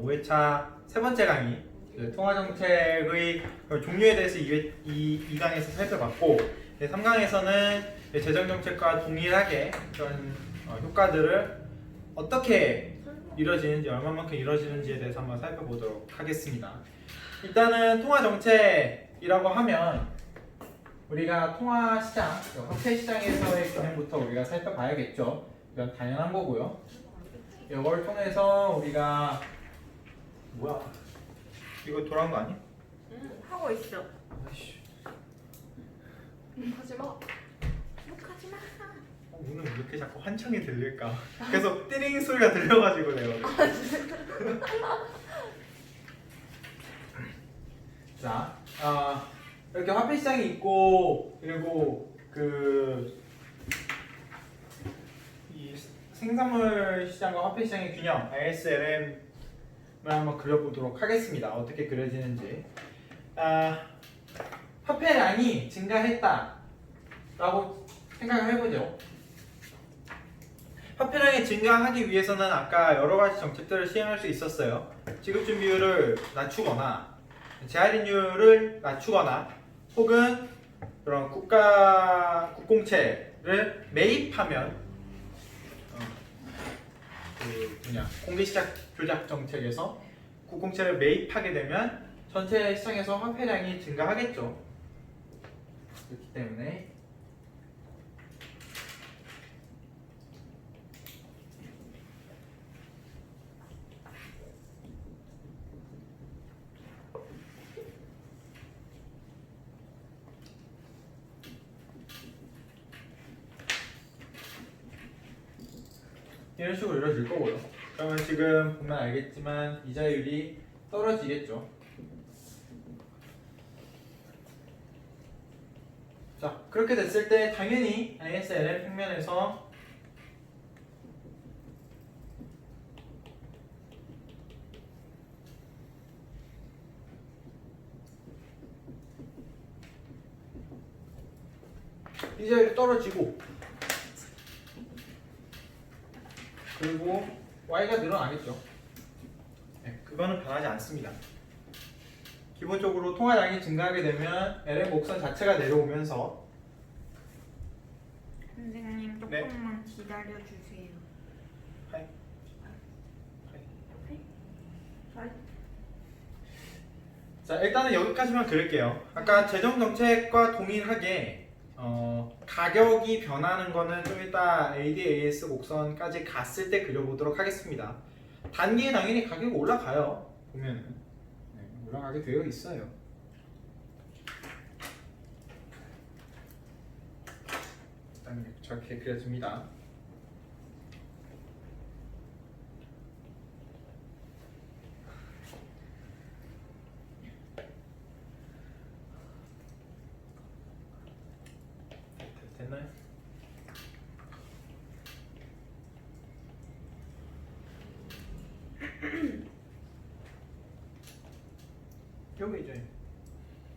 5회차 세 번째 강의 그 통화정책의 종류에 대해서 2강에서 살펴봤고 3강에서는 재정정책과 동일하게 그런 효과들을 어떻게 이루어지는지 얼마만큼 이루어지는지에 대해서 한번 살펴보도록 하겠습니다. 일단은 통화정책이라고 하면 우리가 통화시장, 화폐시장에서의 경험부터 우리가 살펴봐야겠죠. 이건 당연한 거고요. 이걸 통해서 우리가 뭐야? 이거 돌아온 거 아니야? 응, 하고 있어. 아이씨, 하지 마. 욕하지 마. 오늘 왜 이렇게 자꾸 환청이 들릴까? 계속 띠링 소리가 들려가지고 내가. 자, 이렇게 화폐 시장이 있고 그리고 이 생산물 시장과 화폐 시장의 균형 ISLM을 한번 그려보도록 하겠습니다. 어떻게 그려지는지. 화폐량이 증가했다라고 생각을 해보죠. 화폐량이 증가하기 위해서는 아까 여러 가지 정책들을 시행할 수 있었어요. 지급준 비율을 낮추거나 재할인율을 낮추거나 혹은 그런 국공채를 매입하면 공개시장 조작 정책에서 국공채를 매입하게 되면 전체 시장에서 화폐량이 증가하겠죠. 그렇기 때문에 이런 식으로 이루어질 거고요. 그러면 지금 보면 알겠지만 이자율이 떨어지겠죠. 자, 그렇게 됐을 때 당연히 ISLM 평면에서 이자율이 떨어지고 그리고 Y가 늘어나겠죠. 네, 그거는 변하지 않습니다. 기본적으로 통화량이 증가하게 되면 LM 곡선 자체가 내려오면서 선생님 조금만 기다려 주세요. 하이. 자, 일단은 여기까지만 그릴게요. 아까 재정정책과 동일하게 가격이 변하는 거는 좀 이따 ADAS 곡선까지 갔을 때 그려보도록 하겠습니다. 단기에 당연히 가격이 올라가요. 보면은 올라가게 되어 있어요. 일단 저렇게 그려집니다. 됐나요? 여기 이제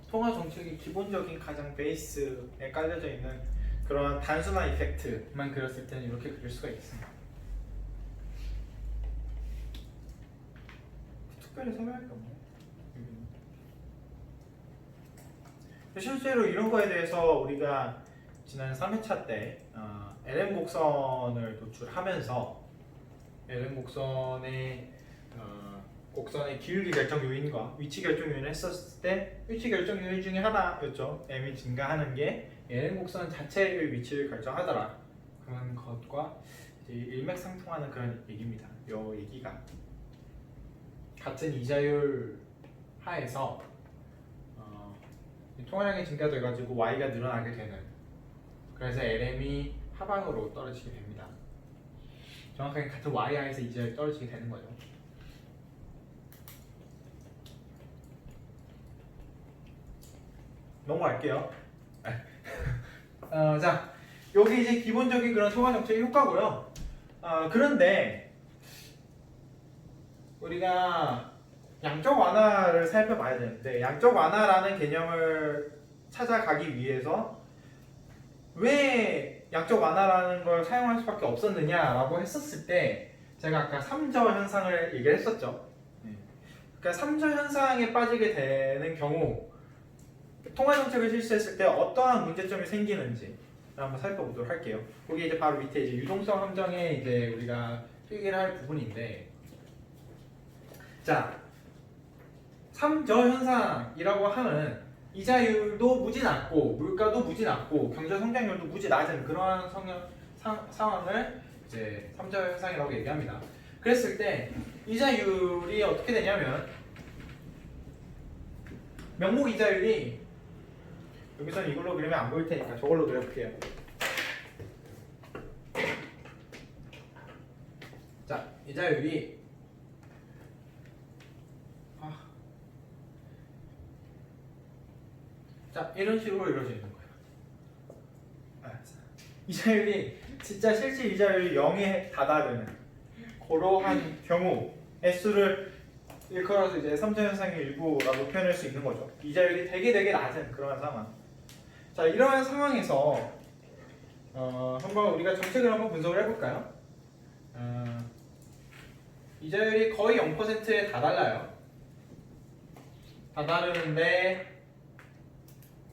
통화 정책의 기본적인 가장 베이스에 깔려져 있는 그런 단순한 이펙트만 그렸을 때는 이렇게 그릴 수가 있습니다. 특별히 설명할 게 없네요. 실제로 이런 거에 대해서 우리가 지난 3회차 때 LM 곡선을 도출하면서 LM 곡선의 기울기 결정 요인과 위치 결정 요인을 했었을 때 위치 결정 요인 중에 하나였죠. M이 증가하는 게 LM 곡선 자체의 위치를 결정하더라. 그런 것과 이제 일맥상통하는 그런 얘기입니다. 이 얘기가 같은 이자율 하에서 통화량이 증가돼가지고 Y가 늘어나게 되는, 그래서 LM이 하방으로 떨어지게 됩니다. 정확하게 같은 YI에서 이자율이 떨어지게 되는 거죠. 넘어갈게요. 자, 여기 이제 기본적인 그런 통화 정책의 효과고요. 그런데 우리가 양적 완화를 살펴봐야 되는데, 양적 완화라는 개념을 찾아가기 위해서 왜 양적 완화라는 걸 사용할 수밖에 없었느냐라고 했었을 때 제가 아까 3저 현상을 얘기를 했었죠. 그러니까 3저 현상에 빠지게 되는 경우 통화 정책을 실시했을 때 어떠한 문제점이 생기는지 한번 살펴보도록 할게요. 거기 이제 바로 밑에 이제 유동성 함정에 이제 우리가 필기를 할 부분인데, 자, 3저 현상이라고 하는 이자율도 무지 낮고 물가도 무지 낮고 경제 성장률도 무지 낮은 그러한 상황을 이제 3저 현상이라고 얘기합니다. 그랬을 때 이자율이 어떻게 되냐면 명목 이자율이 여기서는 이걸로 그리면 안 보일 테니까 저걸로 그려볼게요. 자, 이자율이 자, 이런 식으로 이루어지는 거예요. 이자율이 진짜 실질 이자율이 0에 다다르는 그러한 경우 S를 일컬어서 이제 3차 현상의 일부라고 표현할 수 있는 거죠. 이자율이 되게 낮은 그러한 상황. 자, 이러한 상황에서 한번 우리가 정책을 한번 분석을 해볼까요? 이자율이 거의 0%에 다달라요. 다다르는데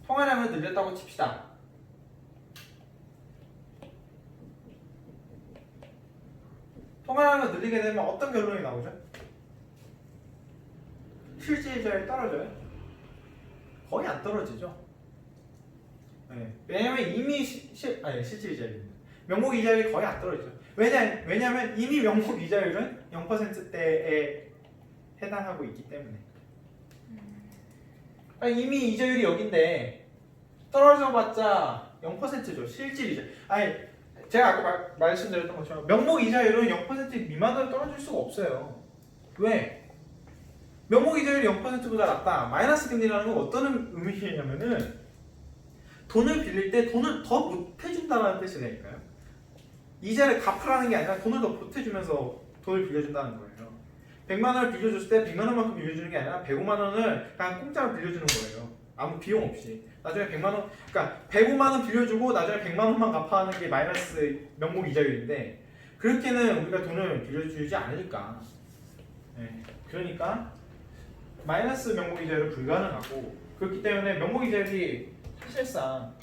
통화량을 늘렸다고 칩시다. 통화량을 늘리게 되면 어떤 결론이 나오죠? 실질 이자율이 떨어져요? 거의 안 떨어지죠. 네. 왜냐면 이미 실질 이자율입니다. 명목 이자율이 거의 안 떨어지죠. 왜냐면 이미 명목 이자율은 0%대에 해당하고 있기 때문에. 아니, 이미 이자율이 여긴데 떨어져봤자 0%죠. 실질 이자. 아니, 제가 아까 말씀드렸던 것처럼 명목 이자율은 0% 미만으로 떨어질 수가 없어요. 왜? 명목 이자율이 0%보다 낮다. 마이너스 금리라는 건 어떤 의미냐면은 돈을 빌릴 때 돈을 더 보태준다는 뜻이 되니까요. 이자를 갚으라는 게 아니라 돈을 더 보태주면서 돈을 빌려준다는 거예요. 100만 원을 빌려줬을 때 100만 원만큼 빌려주는 게 아니라 105만 원을 그냥 공짜로 빌려주는 거예요. 아무 비용 없이. 나중에 100만 원, 그러니까 105만 원 빌려주고 나중에 100만 원만 갚아하는 게 마이너스 명목 이자율인데 그렇게는 우리가 돈을 빌려주지 않으니까. 네. 그러니까 마이너스 명목 이자율은 불가능하고 그렇기 때문에 명목 이자율이 사실상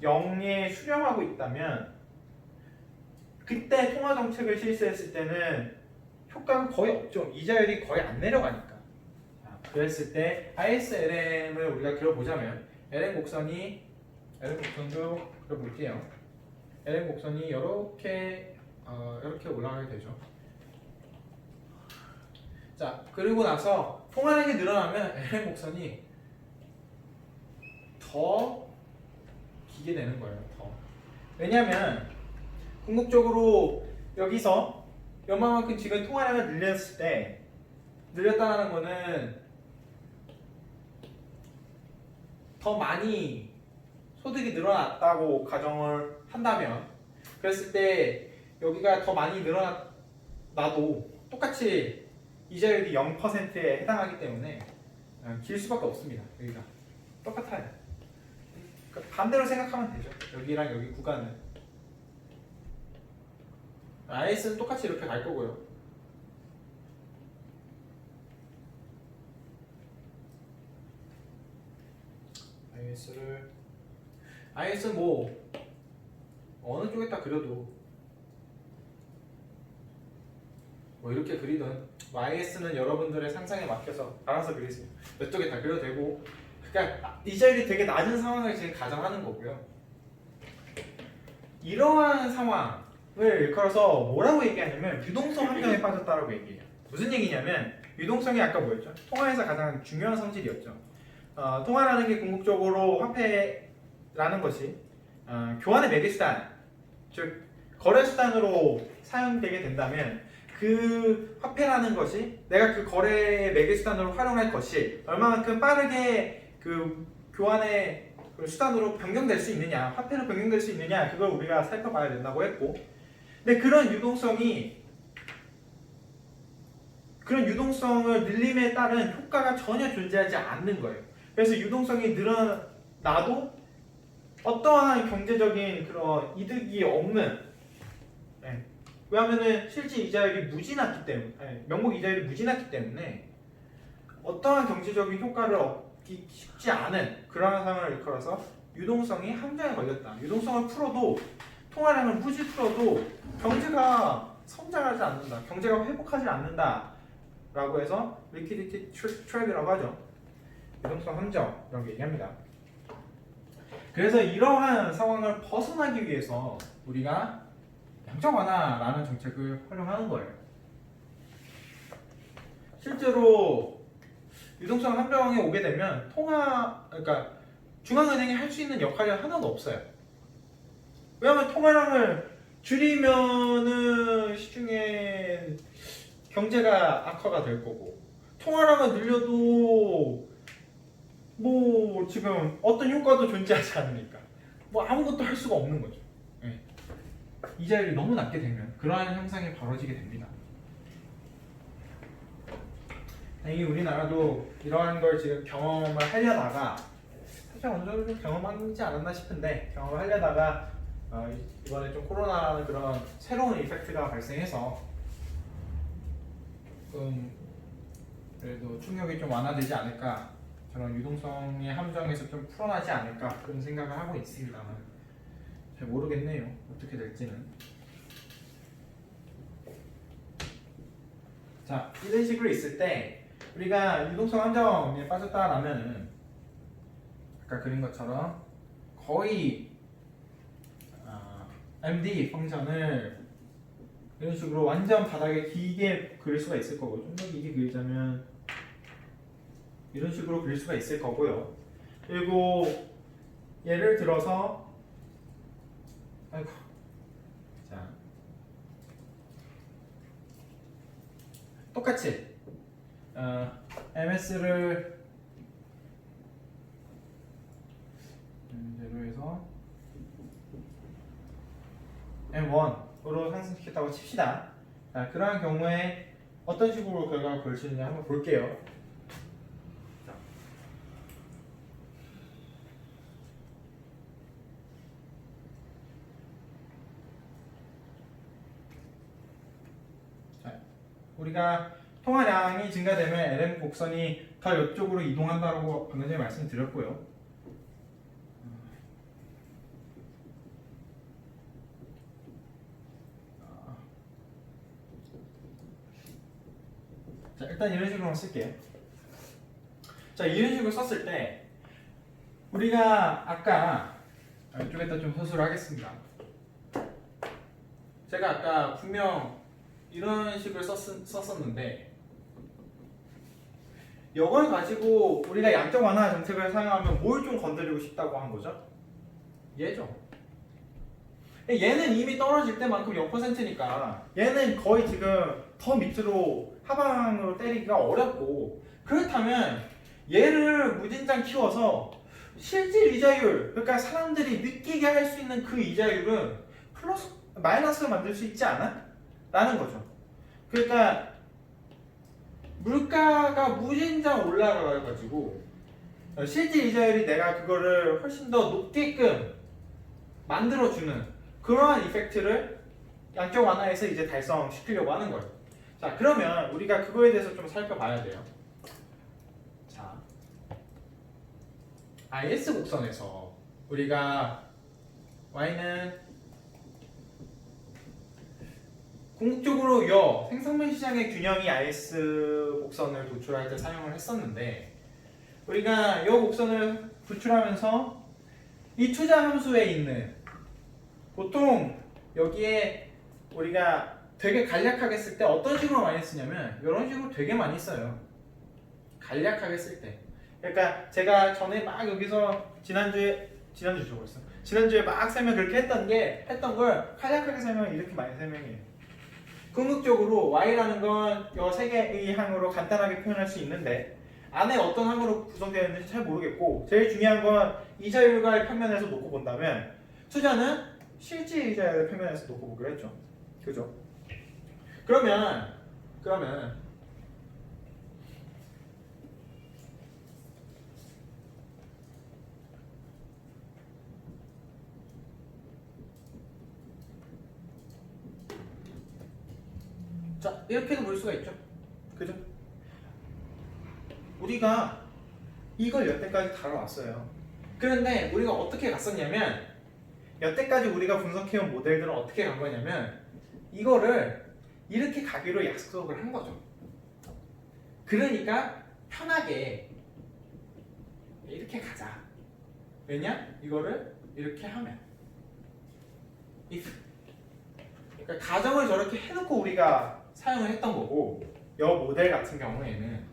0에 수렴하고 있다면 그때 통화 정책을 실시했을 때는 효과가 거의 없죠. 이자율이 거의 안 내려가니까. 그랬을 때 ISLM을 우리가 그려보자면 LM 곡선도 그려볼게요. LM 곡선이 이렇게 올라가게 되죠. 자, 그리고 나서 통화량이 늘어나면 LM 곡선이 더 기게 되는 거예요. 더. 왜냐하면 궁극적으로 여기서 요만큼 지금 통화량을 늘렸다는 거는 더 많이 소득이 늘어났다고 가정을 한다면 그랬을 때 여기가 더 많이 늘어나도 똑같이 이자율이 0%에 해당하기 때문에 길 수밖에 없습니다. 여기가 똑같아요. 그러니까 반대로 생각하면 되죠. 여기랑 여기 구간은 IS는 똑같이 이렇게 갈 거고요. IS는 뭐 어느 쪽에다 그려도 뭐 이렇게 그리든 IS는 여러분들의 상상에 맡겨서 알아서 그리세요. 몇 쪽에 다 그려도 되고 그러니까 이자율이 되게 낮은 상황을 지금 가정하는 거고요. 이러한 상황을 일컬어서 뭐라고 얘기하냐면 유동성 함정에 빠졌다라고 얘기해요. 무슨 얘기냐면 유동성이 아까 뭐였죠? 통화에서 가장 중요한 성질이었죠. 통화라는 게 궁극적으로 화폐라는 것이 교환의 매개수단, 즉 거래수단으로 사용되게 된다면 그 화폐라는 것이 내가 그 거래의 매개수단으로 활용할 것이 얼마만큼 빠르게 그 교환의 그 수단으로 변경될 수 있느냐, 화폐로 변경될 수 있느냐, 그걸 우리가 살펴봐야 된다고 했고, 근데 그런 유동성을 늘림에 따른 효과가 전혀 존재하지 않는 거예요. 그래서 유동성이 늘어나도 어떠한 경제적인 그런 이득이 없는, 왜냐하면은 실질 이자율이 무지 낮기 때문에, 명목 이자율이 무지 낮기 때문에 어떠한 경제적인 효과를 얻기 쉽지 않은 그러한 상황을 일컬어서 유동성이 함정에 걸렸다. 유동성을 풀어도 통화량을 무지 풀어도 경제가 성장하지 않는다. 경제가 회복하지 않는다. 라고 해서 리퀴디티 트랩이라고 하죠. 유동성 함정이라고 얘기합니다. 그래서 이러한 상황을 벗어나기 위해서 우리가 양적 완화라는 정책을 활용하는 거예요. 실제로 유동성 함정에 오게 되면 그러니까 중앙은행이 할 수 있는 역할이 하나도 없어요. 왜냐하면 통화량을 줄이면은 시중에 경제가 악화가 될 거고 통화량을 늘려도 뭐 지금 어떤 효과도 존재하지 않으니까 뭐 아무것도 할 수가 없는 거죠. 네. 이자율이 너무 낮게 되면 그러한 현상이 벌어지게 됩니다. 다행히 우리나라도 이러한 걸 지금 경험을 하려다가 사실 어느 정도 좀 경험하지 않았나 싶은데 경험을 하려다가 이번에 좀 코로나라는 그런 새로운 이펙트가 발생해서 그래도 충격이 좀 완화되지 않을까, 저런 유동성의 함정에서 좀 풀어나지 않을까 그런 생각을 하고 있습니다만 잘 모르겠네요. 어떻게 될지는. 자, 이런 식으로 있을 때 우리가 유동성 함정에 빠졌다라면은 아까 그린 것처럼 거의 MD 펑션을 이런 식으로 완전 바닥에 길게 그릴 수가 있을 거고, 좀 더 길게 그리자면 이런 식으로 그릴 수가 있을 거고요. 그리고 예를 들어서 자, 똑같이 MS를 대로 해서 M1으로 상승시켰다고 칩시다. 자, 그러한 경우에 어떤 식으로 결과가 걸치느냐 한번 볼게요. 자, 우리가 통화량이 증가되면 LM 곡선이 더 이쪽으로 이동한다고 방금 전에 말씀드렸고요. 자, 일단 이런 식으로 쓸게요. 자, 이런 식으로 썼을 때 우리가 아까 이쪽에다 좀 서술을 하겠습니다. 제가 아까 분명 이런 식으로 썼었는데 이걸 가지고 우리가 양적 완화 정책을 사용하면 뭘 좀 건드리고 싶다고 한 거죠? 얘죠. 얘는 이미 떨어질 때만큼 0%니까 얘는 거의 지금 더 밑으로 하방으로 때리기가 어렵고, 그렇다면 얘를 무진장 키워서 실질 이자율, 그러니까 사람들이 느끼게 할 수 있는 그 이자율은 마이너스로 만들 수 있지 않아? 라는 거죠. 그러니까 물가가 무진장 올라가가지고 실질 이자율이 내가 그거를 훨씬 더 높게끔 만들어주는 그러한 이펙트를 양적 완화에서 이제 달성시키려고 하는 거예요. 자, 그러면 우리가 그거에 대해서 좀 살펴봐야 돼요. 자, IS 곡선에서 우리가 Y는 궁극적으로 생산물 시장의 균형이 IS 곡선을 도출할 때 사용을 했었는데, 우리가 이 곡선을 도출하면서 이 투자 함수에 있는, 보통 여기에 우리가 되게 간략하게 쓸 때 어떤 식으로 많이 쓰냐면 이런 식으로 되게 많이 써요. 간략하게 쓸 때. 그러니까 제가 전에 막 여기서 지난주에 막 설명 그렇게 했던 걸 간략하게 설명을 이렇게 많이 설명해요. 궁극적으로 Y라는 건 이 세 개의 항으로 간단하게 표현할 수 있는데 안에 어떤 항으로 구성되어 있는지 잘 모르겠고, 제일 중요한 건 이자율과의 평면에서 놓고 본다면 투자는 실질 이자율의 평면에서 놓고 보기로 했죠. 그죠? 그러면 자, 이렇게도 볼 수가 있죠. 그죠? 우리가 이걸 여태까지 다뤄왔어요. 그런데 우리가 어떻게 갔었냐면 여태까지 우리가 분석해온 모델들은 어떻게 간 거냐면 이거를 이렇게 가기로 약속을 한 거죠. 그러니까 편하게 이렇게 가자. 왜냐? 이거를 이렇게 하면 if. 그러니까 가정을 저렇게 해놓고 우리가 사용을 했던 거고 여 모델 같은 경우에는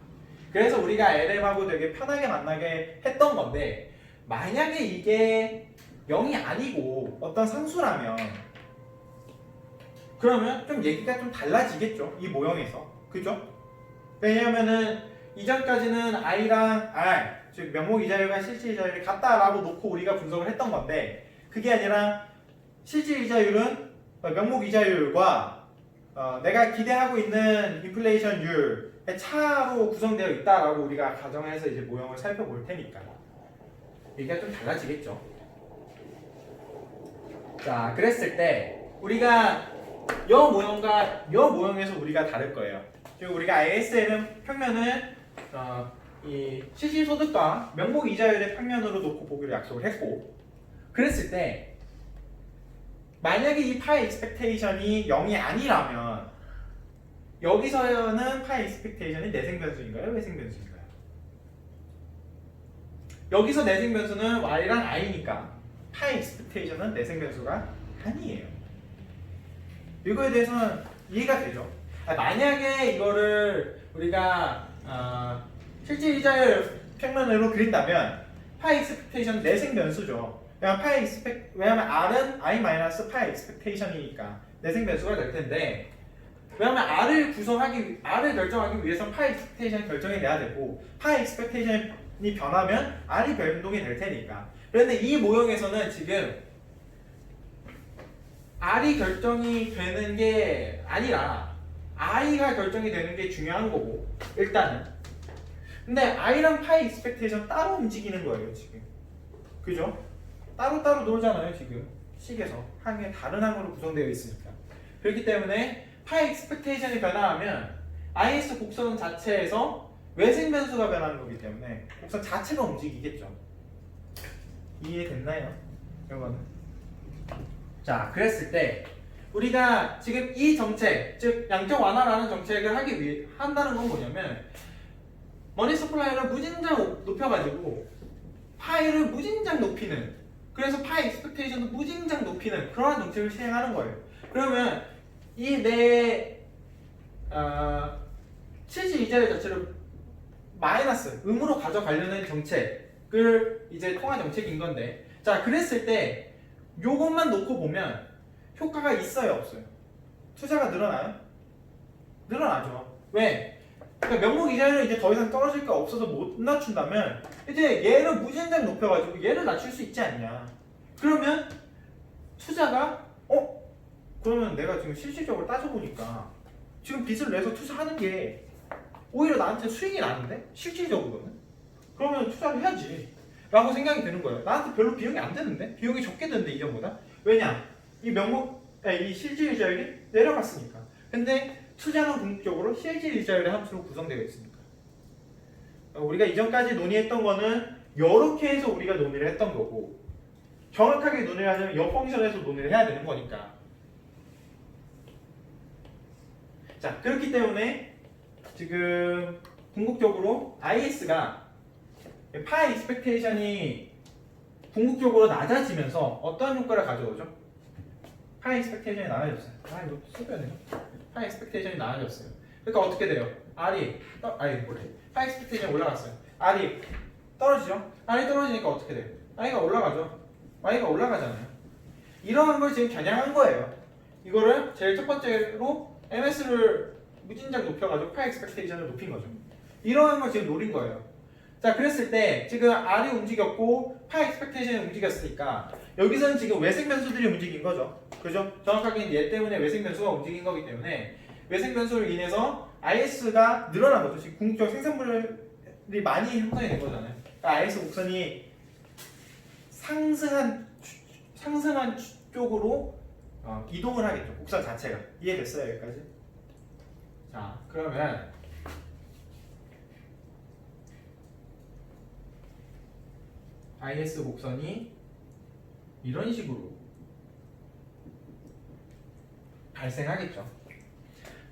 그래서 우리가 LM하고 되게 편하게 만나게 했던 건데 만약에 이게 0이 아니고 어떤 상수라면 그러면 좀 얘기가 좀 달라지겠죠. 이 모형에서. 그죠? 왜냐면은 이전까지는 i랑 r 즉 명목 이자율과 실질 이자율이 같다라고 놓고 우리가 분석을 했던 건데 그게 아니라 실질 이자율은 명목 이자율과 내가 기대하고 있는 인플레이션율의 차로 구성되어 있다라고 우리가 가정해서 이제 모형을 살펴볼 테니까 얘기가 좀 달라지겠죠. 자, 그랬을 때 우리가 여 모형과 여 모형에서 우리가 다를 거예요. 즉 우리가 ISL은 평면을 이 실질소득과 명목 이자율의 평면으로 놓고 보기로 약속을 했고 그랬을 때 만약에 이 파이 익스펙테이션이 0이 아니라면 여기서는 파이 익스펙테이션이 내생 변수인가요? 외생 변수인가요? 여기서 내생 변수는 y랑 i니까 파이 익스펙테이션은 내생 변수가 아니에요. 이거에 대해서는 이해가 되죠? 만약에 이거를 우리가 실질 이자율 평면으로 그린다면 파이 익스펙테이션 내생 변수죠. 왜냐면 r은 i 마이너스 파이 익스펙테이션이니까 내생 변수가 될 텐데 왜냐면 r을 결정하기 위해서 파이 익스펙테이션 결정이 돼야 되고 파이 익스펙테이션이 변하면 r이 변동이 될 테니까. 그런데 이 모형에서는 지금 r이 결정이 되는 게 아니라 i가 결정이 되는 게 중요한 거고 일단은. 근데 i랑 파이 익스펙테이션 따로 움직이는 거예요 지금. 그죠? 따로따로 놀잖아요 지금 식에서 항의 다른 항으로 구성되어 있으니까. 그렇기 때문에 파이 익스펙테이션이 변화하면 IS 곡선 자체에서 외생 변수가 변하는 거기 때문에 곡선 자체가 움직이겠죠. 이해됐나요? 이거는. 자, 그랬을 때 우리가 지금 이 정책, 즉 양적 완화라는 정책을 하기 위해 한다는 건 뭐냐면 머니 서플라이를 무진장 높여가지고 파이를 무진장 높이는, 그래서 파이 익스펙테이션도 무진장 높이는 그러한 정책을 시행하는 거예요. 그러면 이 내 실질 이자율 자체를 마이너스 음으로 가져가려는 정책을 이제 통화 정책인 건데, 자 그랬을 때 요것만 놓고 보면 효과가 있어요 없어요? 투자가 늘어나요? 늘어나죠. 왜? 그러니까 명목 이자율은 이제 더 이상 떨어질 게 없어서 못 낮춘다면 이제 얘를 무진장 높여가지고 얘를 낮출 수 있지 않냐. 그러면 투자가 그러면 내가 지금 실질적으로 따져보니까 지금 빚을 내서 투자하는 게 오히려 나한테 수익이 나는데? 실질적으로는? 그러면 투자를 해야지 라고 생각이 드는 거예요. 나한테 별로 비용이 안 드는데? 비용이 적게 드는데 이전보다? 왜냐? 이 실질 이자율이 내려갔으니까. 근데 투자는 궁극적으로 실질 이자율의 함수로 구성되어 있으니까. 우리가 이전까지 논의했던 거는 이렇게 해서 우리가 논의를 했던 거고 정확하게 논의를 하자면 이 펑션에서 논의를 해야 되는 거니까. 자, 그렇기 때문에 지금 궁극적으로 IS가 파이 익스펙테이션이 궁극적으로 낮아지면서 어떤 효과를 가져오죠? 파이 익스펙테이션이 낮아졌어요. 이거 써야 되나? 파이 익스펙테이션이 낮아졌어요. 그러니까 어떻게 돼요? 파이 익스펙테이션이 올라갔어요. R이 떨어지죠? R이 떨어지니까 어떻게 돼요? I가 올라가죠. Y가 올라가잖아요. 이러한 걸 지금 겨냥한 거예요. 이거를 제일 첫 번째로 MS를 무진장 높여가지고 파이 익스펙테이션을 높인 거죠. 이러한 걸 지금 노린 거예요. 자, 그랬을 때 지금 R이 움직였고 파이 익스펙테이션이 움직였으니까 여기서는 지금 외생 변수들이 움직인 거죠. 그죠? 정확하게 얘 때문에 외생 변수가 움직인 거기 때문에 외생 변수를 인해서 IS가 늘어난 거죠. 지금 궁극적 생산물이 많이 형성이 된 거잖아요. 그러니까 IS 곡선이 상승한 쪽으로 이동을 하겠죠. 곡선 자체가. 이해됐어요 여기까지? 자, 그러면 IS 곡선이 이런 식으로 발생하겠죠.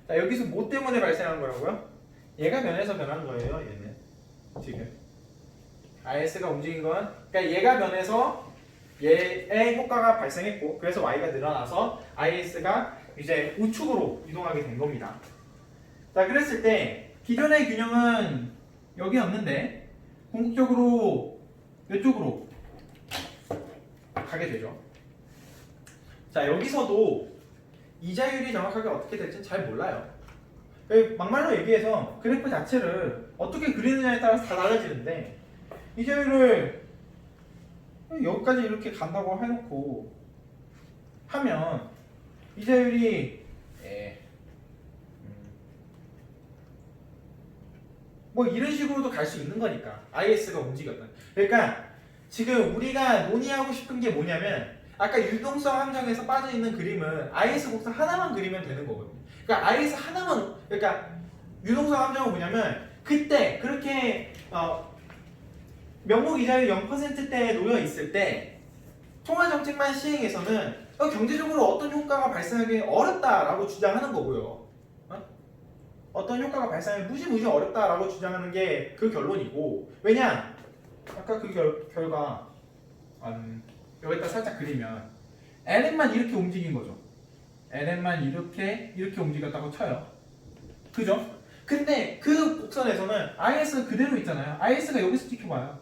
자, 여기서 뭐 때문에 발생한 거라고요? 얘가 변해서 변한 거예요. 얘는 지금 IS가 움직인 건, 그러니까 얘가 변해서 얘의 효과가 발생했고, 그래서 Y가 늘어나서 IS가 이제 우측으로 이동하게 된 겁니다. 자, 그랬을 때 기존의 균형은 여기였는데 궁극적으로 이쪽으로 가게 되죠. 자, 여기서도 이자율이 정확하게 어떻게 될지는 잘 몰라요. 막말로 얘기해서 그래프 자체를 어떻게 그리느냐에 따라서 다 달라지는데, 이자율을 여기까지 이렇게 간다고 해놓고 하면 이자율이 뭐 이런 식으로도 갈 수 있는 거니까, IS가 움직였다. 그러니까 지금 우리가 논의하고 싶은 게 뭐냐면, 아까 유동성 함정에서 빠져있는 그림은 IS 곡선 하나만 그리면 되는 거거든요. 그러니까 IS 하나만, 그러니까 유동성 함정은 뭐냐면 그때 그렇게 명목 이자율 0%대에 놓여 있을 때 통화 정책만 시행해서는 경제적으로 어떤 효과가 발생하기 어렵다라고 주장하는 거고요. 어떤 효과가 발생하기 무지무지 어렵다라고 주장하는 게 그 결론이고, 왜냐? 아까 그 결과 여기다 살짝 그리면 LM만 이렇게 움직인 거죠. LM만 이렇게 움직였다고 쳐요. 그죠? 근데 그 곡선에서는 IS가 그대로 있잖아요. IS가 여기서 지켜봐요.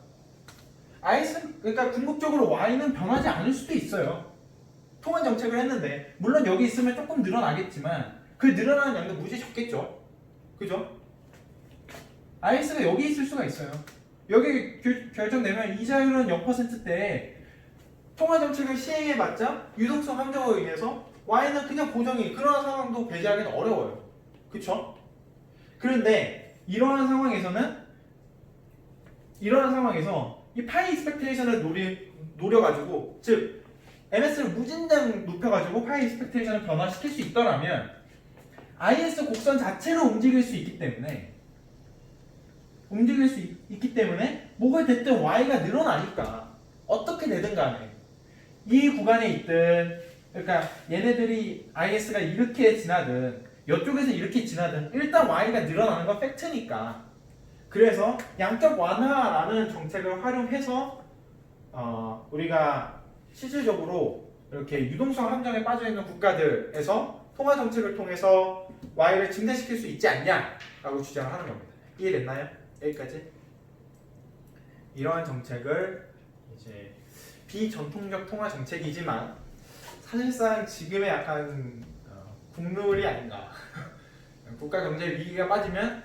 IS는, 그러니까 궁극적으로 Y는 변하지 않을 수도 있어요. 통한 정책을 했는데, 물론 여기 있으면 조금 늘어나겠지만 그 늘어나는 양도 무지 적겠죠. 그죠? IS가 여기 있을 수가 있어요. 여기 결정되면 이자율은 0%대 통화 정책을 시행해봤자 유동성 함정으로 인해서 Y는 그냥 고정이, 그런 상황도 배제하기는 어려워요. 그쵸? 그런데 이러한 상황에서 이 파이 익스펙테이션을 노려가지고, 즉 MS를 무진장 높여가지고 파이 익스펙테이션을 변화시킬 수 있더라면 IS 곡선 자체로 움직일 수 있기 때문에 뭐가 됐든 Y가 늘어나니까 어떻게 되든 간에 이 구간에 있든, 그러니까 얘네들이 IS가 이렇게 지나든 이쪽에서 이렇게 지나든 일단 Y가 늘어나는 건 팩트니까, 그래서 양적 완화라는 정책을 활용해서 우리가 실질적으로 이렇게 유동성 함정에 빠져있는 국가들에서 통화 정책을 통해서 Y를 증대시킬 수 있지 않냐라고 주장을 하는 겁니다. 이해됐나요? 여기까지? 이러한 정책을 이제 비전통적 통화 정책이지만 사실상 지금의 약간 국룰이 아닌가. 국가 경제 위기가 빠지면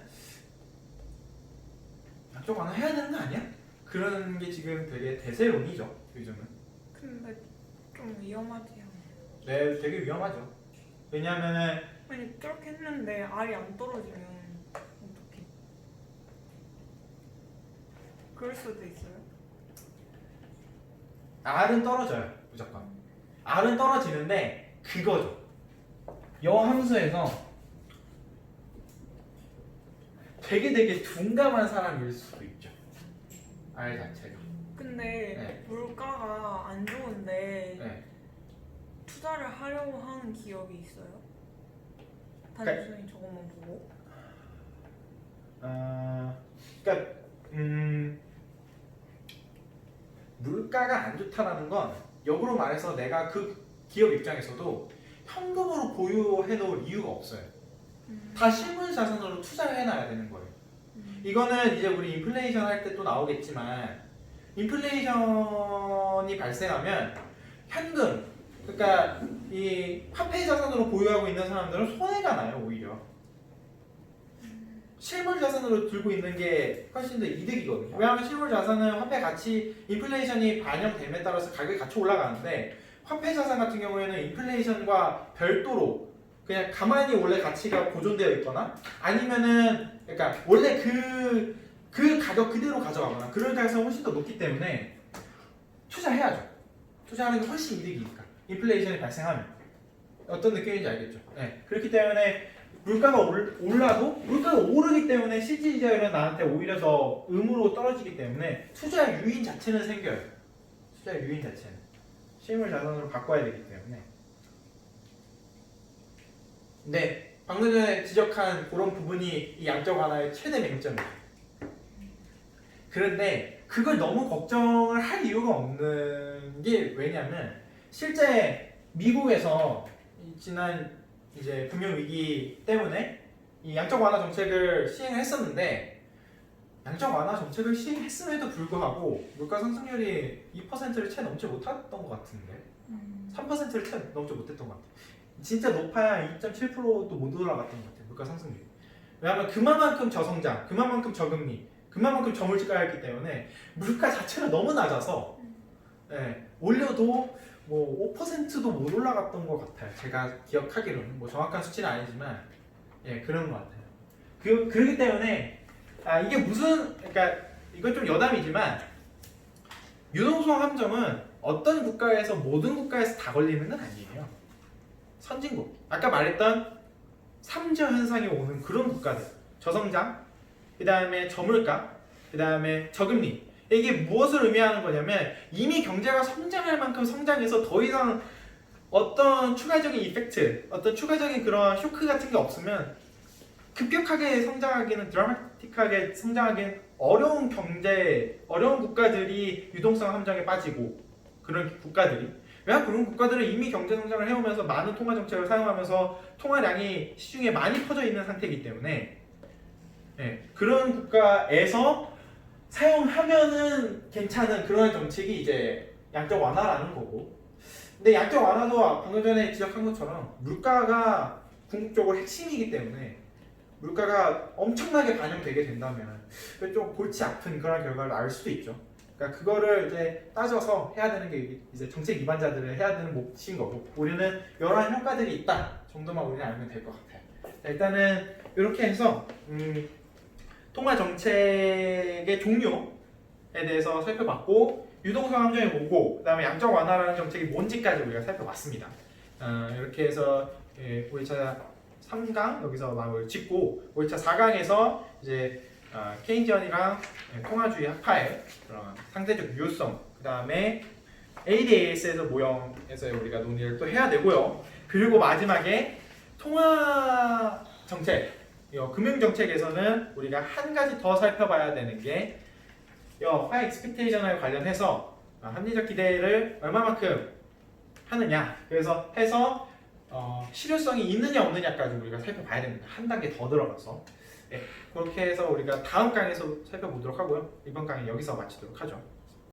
양쪽 완화 해야 되는 거 아니야? 그런 게 지금 되게 대세론이죠, 요즘은. 근데 좀 위험하지 않아요? 네, 되게 위험하죠. 왜냐하면은 아니 저렇게 했는데 알이 안 떨어지면 어떡해? 그럴 수도 있어요? R은 떨어져요, 무조건. R은 떨어지는데 그거죠. 여 함수에서 되게 둔감한 사람일 수도 있죠. R 자체가. 근데 네. 물가가 안 좋은데 네. 투자를 하려고 하는 기업이 있어요? 그러니까- 단순히 저것만 보고? 그러니까 물가가 안 좋다라는 건 역으로 말해서 내가 그 기업 입장에서도 현금으로 보유해 놓을 이유가 없어요. 다 실물 자산으로 투자를 해놔야 되는 거예요. 이거는 이제 우리 인플레이션 할 때 또 나오겠지만, 인플레이션이 발생하면 현금, 그러니까 이 화폐 자산으로 보유하고 있는 사람들은 손해가 나요, 오히려. 실물 자산으로 들고 있는 게 훨씬 더 이득이거든요. 왜냐하면 실물 자산은 화폐 가치, 인플레이션이 반영됨에 따라서 가격이 같이 올라가는데, 화폐 자산 같은 경우에는 인플레이션과 별도로 그냥 가만히 원래 가치가 보존되어 있거나, 아니면은 그러니까 원래 그 가격 그대로 가져가거나 그럴 가능성이 훨씬 더 높기 때문에 투자해야죠. 투자하는 게 훨씬 이득이니까. 인플레이션이 발생하면 어떤 느낌인지 알겠죠? 네. 그렇기 때문에 물가가 올라도 물가가 오르기 때문에 실질 이자율은 나한테 오히려 더 음으로 떨어지기 때문에 투자의 유인 자체는 생겨요. 숫자의 유인 자체는 실물 자산으로 바꿔야 되기 때문에. 근데 방금 전에 지적한 그런 부분이 이 양적 완화의 최대 맹점이에요. 그런데 그걸 너무 걱정을 할 이유가 없는 게 왜냐면 실제 미국에서 이 지난 이제 금융 위기 때문에 이 양적 완화 정책을 시행했었는데 양적 완화 정책을 시행했음에도 불구하고 물가 상승률이 2%를 채 넘지 못했던 것 같은데 3%를 채 넘지 못했던 것 같아요. 진짜 높아야 2.7%도 못 올라갔던 것 같아요. 물가 상승률이. 왜냐하면 그만큼 저성장, 그만큼 저금리, 그만큼 저물가였기 때문에 물가 자체가 너무 낮아서 예, 올려도 뭐 5%도 못 올라갔던 것 같아요. 제가 기억하기로는 뭐 정확한 수치는 아니지만 예 그런 것 같아요. 그렇기 때문에 이게 무슨 그러니까 이건 좀 여담이지만 유동성 함정은 어떤 국가에서 모든 국가에서 다 걸리는 건 아니에요. 선진국 아까 말했던 3저 현상이 오는 그런 국가들 저성장 그 다음에 저물가 그 다음에 저금리 이게 무엇을 의미하는 거냐면 이미 경제가 성장할 만큼 성장해서 더 이상 어떤 추가적인 이펙트 어떤 추가적인 그런 쇼크 같은 게 없으면 급격하게 성장하기는 드라마틱하게 성장하기는 어려운 국가들이 유동성 함정에 빠지고 그런 국가들이 왜냐하면 그런 국가들은 이미 경제 성장을 해오면서 많은 통화 정책을 사용하면서 통화량이 시중에 많이 퍼져 있는 상태이기 때문에 그런 국가에서 사용하면은 괜찮은 그런 정책이 이제 양적 완화라는 거고 근데 양적 완화도 방금 전에 지적한 것처럼 물가가 궁극적으로 핵심이기 때문에 물가가 엄청나게 반영되게 된다면 좀 골치 아픈 그런 결과를 낳을 수도 있죠. 그러니까 그거를 이제 따져서 해야 되는 게 이제 정책 위반자들을 해야 되는 몫인 거고 우리는 여러 효과들이 있다 정도만 우리는 알면 될 것 같아요. 자, 일단은 이렇게 해서 통화 정책의 종류에 대해서 살펴봤고 유동성 함정이 뭐고 그다음에 양적 완화라는 정책이 뭔지까지 우리가 살펴봤습니다. 이렇게 해서 5일차 3강 여기서 마무리를 짓고 5일차 4강에서 이제 케인지언이랑 통화주의 학파의 그런 상대적 유효성 그 다음에 ADAS에서 모형에서 우리가 논의를 또 해야 되고요. 그리고 마지막에 통화 정책 금융 정책에서는 우리가 한 가지 더 살펴봐야 되는 게 화해 익스펙테이션에 관련해서 합리적 기대를 얼마만큼 하느냐 그래서 해서 실효성이 있느냐 없느냐까지 우리가 살펴봐야 됩니다. 한 단계 더 들어가서 그렇게 해서 우리가 다음 강에서 살펴보도록 하고요. 이번 강의 여기서 마치도록 하죠.